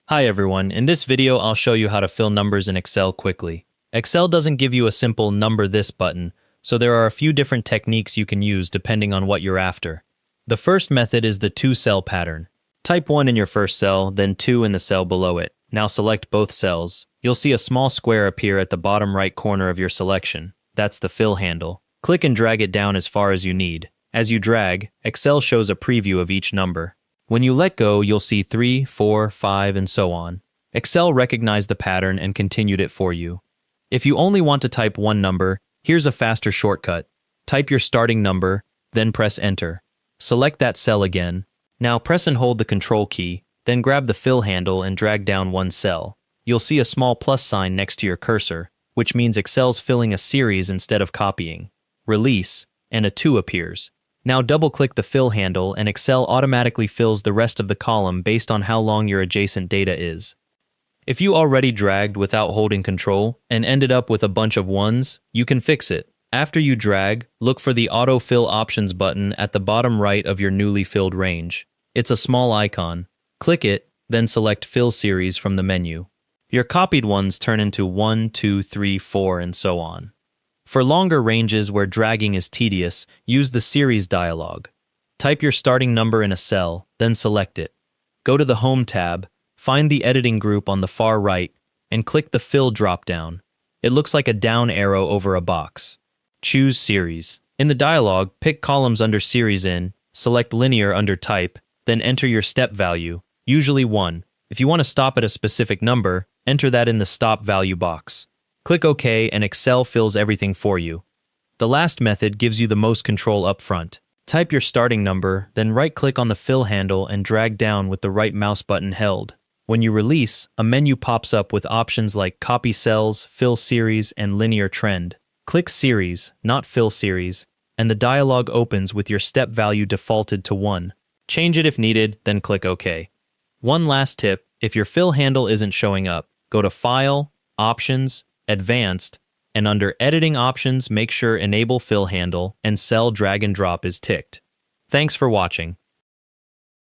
Hi everyone, in this video I'll show you how to fill numbers in Excel quickly. Excel doesn't give you a simple number this button, so there are a few different techniques you can use depending on what you're after. The first method is the two-cell pattern. Type 1 in your first cell, then 2 in the cell below it. Now select both cells. You'll see a small square appear at the bottom right corner of your selection. That's the fill handle. Click and drag it down as far as you need. As you drag, Excel shows a preview of each number. When you let go, you'll see 3, 4, 5, and so on. Excel recognized the pattern and continued it for you. If you only want to type one number, here's a faster shortcut. Type your starting number, then press Enter. Select that cell again. Now press and hold the Control key, then grab the fill handle and drag down one cell. You'll see a small plus sign next to your cursor, which means Excel's filling a series instead of copying. Release, and a 2 appears. Now double-click the fill handle and Excel automatically fills the rest of the column based on how long your adjacent data is. If you already dragged without holding Control and ended up with a bunch of ones, you can fix it. After you drag, look for the Autofill Options button at the bottom right of your newly filled range. It's a small icon. Click it, then select Fill Series from the menu. Your copied ones turn into 1, 2, 3, 4, and so on. For longer ranges where dragging is tedious, use the Series dialog. Type your starting number in a cell, then select it. Go to the Home tab, find the editing group on the far right, and click the Fill drop-down. It looks like a down arrow over a box. Choose Series. In the dialog, pick columns under Series in, select Linear under Type, then enter your step value, usually 1. If you want to stop at a specific number, enter that in the Stop Value box. Click OK and Excel fills everything for you. The last method gives you the most control up front. Type your starting number, then right-click on the fill handle and drag down with the right mouse button held. When you release, a menu pops up with options like Copy Cells, Fill Series, and Linear Trend. Click Series, not Fill Series, and the dialog opens with your step value defaulted to 1. Change it if needed, then click OK. One last tip, if your fill handle isn't showing up, go to File, Options, Advanced, and under Editing Options make sure Enable Fill Handle and Cell Drag and Drop is ticked. Thanks for watching.